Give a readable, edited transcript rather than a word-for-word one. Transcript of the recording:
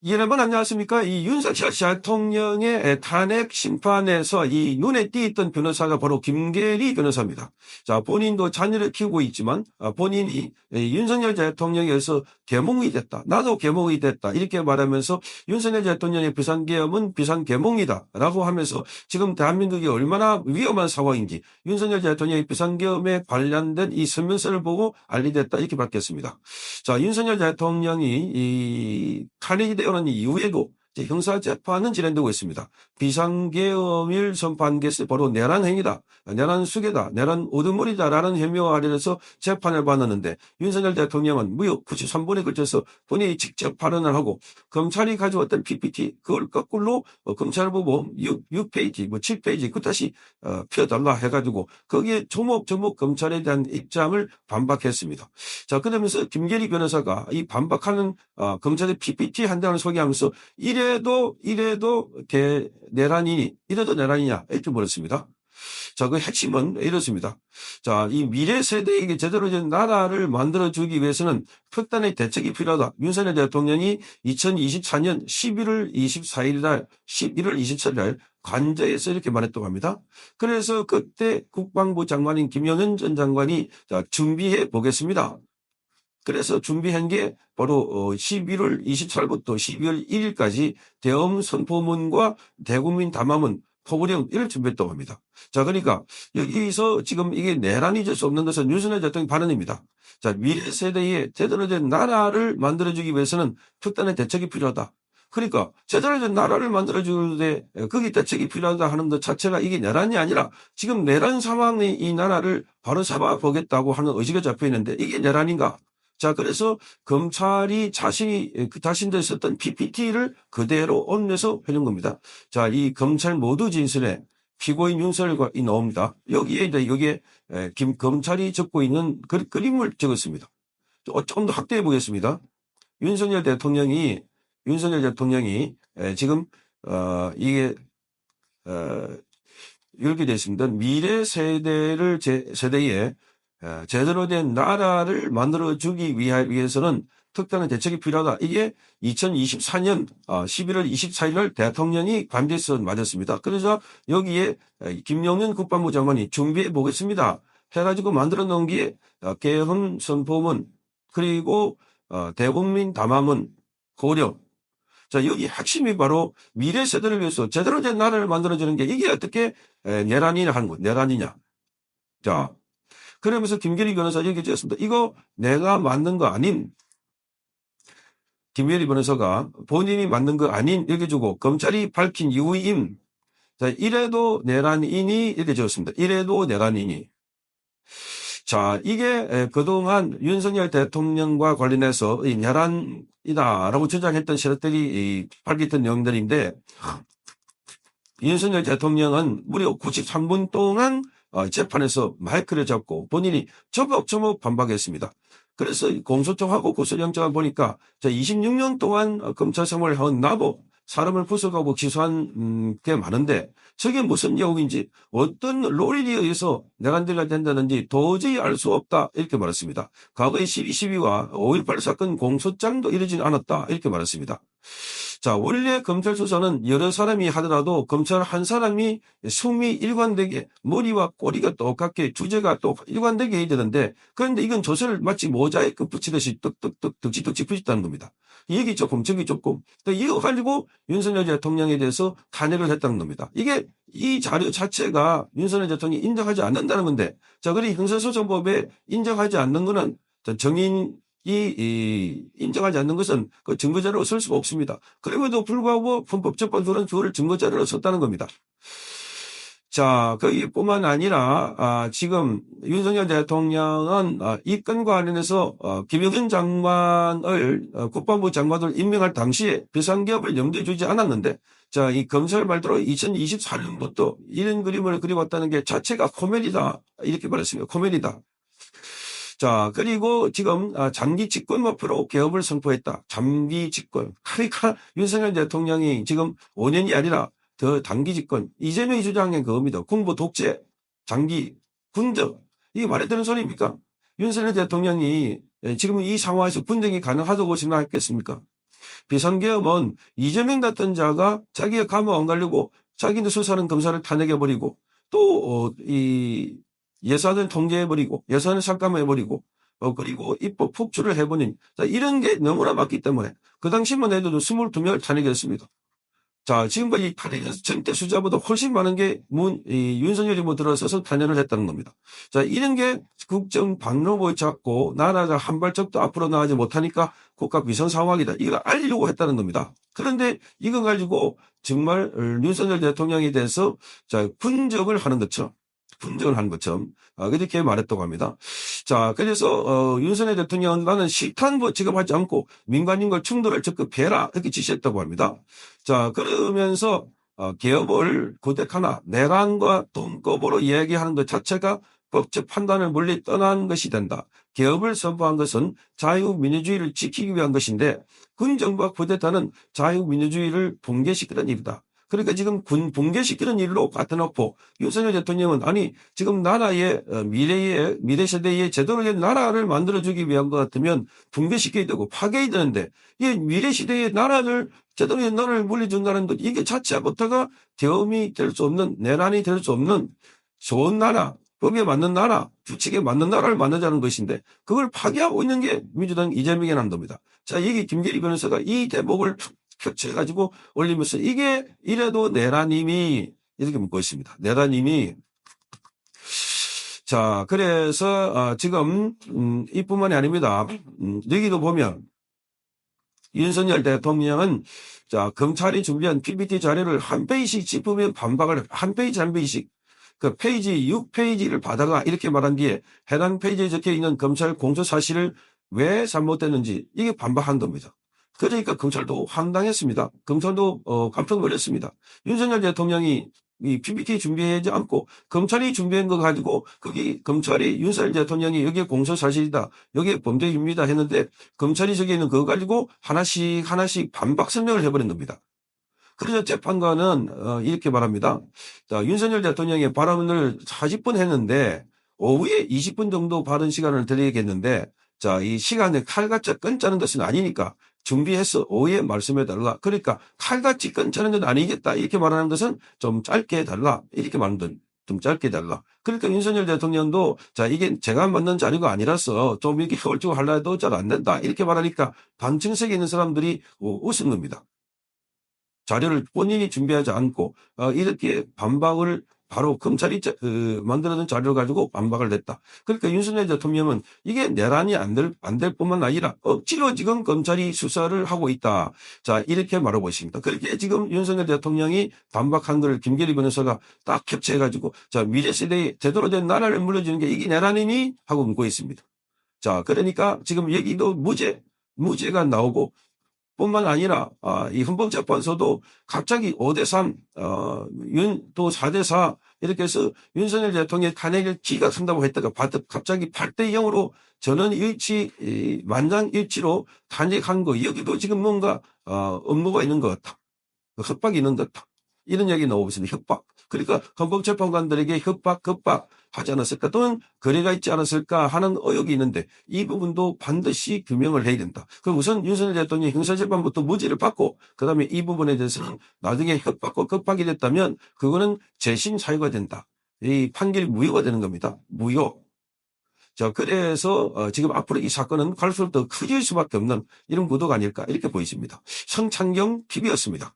여러분 안녕하십니까? 이 윤석열 대통령의 탄핵 심판에서 이 눈에 띄었던 변호사가 바로 김계리 변호사입니다. 자, 본인도 자녀를 키우고 있지만 본인이 윤석열 대통령에서 계몽이 됐다. 나도 계몽이 됐다. 이렇게 말하면서 윤석열 대통령의 비상계엄은 비상계몽이다라고 하면서 지금 대한민국이 얼마나 위험한 상황인지 윤석열 대통령의 비상계엄에 관련된 이 설명서를 보고 알리됐다 이렇게 밝혔습니다. 자, 윤석열 대통령이 이 탄핵이 되어난 이후에도 형사재판은 진행되고 있습니다. 비상계엄일 선포한 것이 바로 내란행위다, 내란수계다, 내란 우두머리다라는 혐의와 아래서 재판을 받았는데 윤석열 대통령은 무효 93번에 걸쳐서 본인이 직접 발언을 하고 검찰이 가져왔던 PPT 그걸 거꾸로 검찰 보고 6페이지, 7페이지 그 다시 펴달라 해가지고 거기에 조목조목 검찰에 대한 입장을 반박했습니다. 자, 그러면서 김계리 변호사가 이 반박하는 검찰의 PPT 한 장을 소개하면서 이래도 내란이니 이래도 내란이냐 이렇게 물었습니다. 자, 그 핵심은 이렇습니다. 자, 이 미래 세대에게 제대로 된 나라를 만들어주기 위해서는 특단의 대책이 필요하다. 윤석열 대통령이 2024년 11월 24일 날, 11월 27일 날 관저에서 이렇게 말했다고 합니다. 그래서 그때 국방부 장관인 김영현 전 장관이 자, 준비해 보겠습니다. 그래서 준비한 게 바로 11월 24일부터 12월 1일까지 대엄 선포문과 대국민 담화문 포부령 이를 준비했다고 합니다. 자, 그러니까 여기서 지금 이게 내란이 될 수 없는 것은 윤석열 대통령 발언입니다. 자, 미래 세대에 제대로 된 나라를 만들어주기 위해서는 특단의 대책이 필요하다. 그러니까 제대로 된 나라를 만들어주는데 거기 대책이 필요하다 하는 것 자체가 이게 내란이 아니라 지금 내란 상황의 이 나라를 바로 잡아보겠다고 하는 의지가 잡혀 있는데 이게 내란인가? 자, 그래서 검찰이 자신들 썼던 PPT를 그대로 옮겨서 해준 겁니다. 자, 이 검찰 모두 진술에 피고인 윤석열이 나옵니다. 여기에 검찰이 적고 있는 그림을 적었습니다. 조금 더 확대해 보겠습니다. 윤석열 대통령이 지금 이게 이렇게 되어 있습니다. 미래 세대에 제대로 된 나라를 만들어주기 위해서는 특단의 대책이 필요하다. 이게 2024년 11월 24일 날 대통령이 관제에서 맞았습니다. 그래서 여기에 김용현 국방부 장관이 준비해 보겠습니다. 해가지고 만들어 놓은 게 계엄 선포문 그리고 대국민 담화문 고려. 자, 여기 핵심이 바로 미래 세대를 위해서 제대로 된 나라를 만들어주는 게 이게 어떻게 내란이냐 하는 거예요. 내란이냐. 자, 그러면서 김계리 변호사 얘기 지었습니다. 이거 내가 만든 거 아닌 김계리 변호사가 본인이 만든 거 아닌 이렇게 주고 검찰이 밝힌 이유임. 자, 이래도 내란이니 이렇게 지었습니다. 이래도 내란이니. 자, 이게 그동안 윤석열 대통령과 관련해서 이 내란이다라고 주장했던 세력들이 밝혔던 내용들인데 윤석열 대통령은 무려 93분 동안 재판에서 마이크를 잡고 본인이 조목조목 반박했습니다. 그래서 공소장하고 고소영장을 보니까 26년 동안 검찰 생활을 한 나도 사람을 부숴가고 기소한 게 많은데 저게 무슨 내용인지 어떤 로리에 의해서 내란죄가 된다는지 도저히 알 수 없다 이렇게 말했습니다. 과거의 12.12와 5.18 사건 공소장도 이러진 않았다 이렇게 말했습니다. 자, 원래 검찰 수사는 여러 사람이 하더라도 검찰 한 사람이 숨이 일관되게 머리와 꼬리가 똑같게 주제가 또 일관되게 해야 되는데 그런데 이건 조서를 마치 모자이크 붙이듯이 떡떡떡 덕지덕지 붙였다는 겁니다. 여기 조금 저기 조금 이거 가지고 윤석열 대통령에 대해서 탄핵을 했다는 겁니다. 이게 이 자료 자체가 윤석열 대통령이 인정하지 않는다는 건데 자, 그리 형사소송법에 인정하지 않는 거는 정인 인정하지 않는 것은 그 증거자료로 쓸 수가 없습니다. 그럼에도 불구하고 헌법재판소는 그거를 증거자료로 썼다는 겁니다. 자, 그뿐만 아니라 지금 윤석열 대통령은 이 건과 관련해서 김영현 장관을 국방부 장관을 임명할 당시에 비상계엄을 염두에 두지 않았는데 자, 이 검찰 말대로 2024년부터 이런 그림을 그려왔다는 게 자체가 코미디다 이렇게 말했습니다. 코미디다. 자, 그리고 지금 장기 집권 목표로 개업을 선포했다. 장기 집권. 그러니까 윤석열 대통령이 지금 5년이 아니라 더 단기 집권. 이재명이 주장한 그겁니다. 군부 독재, 장기 군적. 이게 말이 되는 소리입니까? 윤석열 대통령이 지금 이 상황에서 군정이 가능하다고 생각했겠습니까? 비상계엄은 이재명 같은 자가 자기가 감옥 안 가려고 자기는 수사하는 검사를 탄핵해버리고 또, 이 예산을 통제해버리고 예산을 삭감해버리고 그리고 입법 폭주를 해버린 자, 이런 게 너무나 많기 때문에 그 당시만 해도 22명을 탄핵했습니다. 자, 지금까지 탄핵에서 전대 숫자보다 훨씬 많은 게 윤석열이 들어서서 탄핵을 했다는 겁니다. 자, 이런 게 국정 반로를 잡고 나라가 한 발짝도 앞으로 나가지 못하니까 국가 비상 상황이다. 이걸 알리려고 했다는 겁니다. 그런데 이거 가지고 정말 윤석열 대통령에 대해서 자, 분석을 하는 것처럼 그렇게 말했다고 합니다. 자, 그래서 윤석열 대통령은 나는 실탄 지급하지 않고 민간인과 충돌을 적극 해라 이렇게 지시했다고 합니다. 자, 그러면서 개업을 구택하나 내란과 돈급으로 이야기하는 것 자체가 법적 판단을 멀리 떠난 것이 된다. 개업을 선포한 것은 자유민주주의를 지키기 위한 것인데 군 정부와 쿠데타는 자유민주주의를 붕괴시키는 일이다. 그러니까 지금 군 붕괴시키는 일로 갖다 놓고 윤석열 대통령은 아니 지금 나라의 미래 세대의 제대로 된 나라를 만들어주기 위한 것 같으면 붕괴시켜야 되고 파괴해야 되는데 이 미래 시대의 나라를 제대로 된 나라를 물려준다는 것 이게 자체부터가 계엄이 될 수 없는 내란이 될 수 없는 좋은 나라 법에 맞는 나라 규칙에 맞는 나라를 만들자는 것인데 그걸 파괴하고 있는 게 민주당 이재명이 한 겁니다. 자 여기 김계리 변호사가 이 대목을 펼쳐가지고 올리면서 이게 이래도 내란임이 이렇게 묻고 있습니다. 내란임이 자 그래서 지금 이뿐만이 아닙니다. 여기도 보면 윤석열 대통령은 자 검찰이 준비한 PPT 자료를 한 페이지씩 짚으면 반박을 한 페이지씩 그 페이지 6페이지를 받아가 이렇게 말한 뒤에 해당 페이지에 적혀 있는 검찰 공소 사실을 왜 잘못됐는지 이게 반박한 겁니다. 그러니까 검찰도 황당했습니다. 검찰도 깜짝 놀랐습니다. 윤석열 대통령이 이 PPT 준비하지 않고 검찰이 준비한 거 가지고 거기 검찰이 윤석열 대통령이 여기에 공소 사실이다. 여기에 범죄입니다 했는데 검찰이 저기 있는 그거 가지고 하나씩 반박 설명을 해버린 겁니다. 그래서 재판관은 이렇게 말합니다. 자, 윤석열 대통령의 발언을 40분 했는데 오후에 20분 정도 발언 시간을 드리겠는데 자, 이 시간에 칼같이 끊자는 것은 아니니까 준비해서 오후에 말씀해달라. 그러니까 칼같이 끊자는 건 아니겠다. 이렇게 말하는 것은 좀 짧게 해달라. 이렇게 말하는 건 좀 짧게 해달라. 그러니까 윤석열 대통령도 자, 이게 제가 만든 자료가 아니라서 좀 이렇게 헐쭉 하려 해도 잘 안 된다. 이렇게 말하니까 방청석에 있는 사람들이 웃은 겁니다. 자료를 본인이 준비하지 않고 이렇게 반박을 바로 검찰이 만들어낸 자료를 가지고 반박을 냈다. 그러니까 윤석열 대통령은 이게 내란이 안 될 뿐만 아니라 억지로 지금 검찰이 수사를 하고 있다. 자 이렇게 말하고 있습니다. 그렇게 지금 윤석열 대통령이 반박한 걸 김계리 변호사가 딱 캡처해가지고 자 미래 세대에 제대로 된 나라를 물려주는 게 이게 내란이니 하고 묻고 있습니다. 자 그러니까 지금 여기도 무죄가 나오고 뿐만 아니라 이 헌법재판소도 갑자기 5대3 또 4대4 이렇게 해서 윤석열 대통령의 탄핵을 기각한다고 했다가 갑자기 8대0으로 전원 일치 만장일치로 탄핵한 거 여기도 지금 뭔가 업무가 있는 것 같다. 협박이 있는 것 같다. 이런 얘기 나오고 있습니다. 협박. 그러니까 헌법재판관들에게 협박 하지 않았을까 또는 거래가 있지 않았을까 하는 의혹이 있는데 이 부분도 반드시 규명을 해야 된다. 그럼 우선 윤석열 대통령이 형사재판부터 무죄를 받고 그다음에 이 부분에 대해서는 나중에 협박과 급박이 됐다면 그거는 재심 사유가 된다. 이 판결이 무효가 되는 겁니다. 무효. 자 그래서 지금 앞으로 이 사건은 갈수록 더 커질 수밖에 없는 이런 구도가 아닐까 이렇게 보이십니다. 성창경 TV였습니다.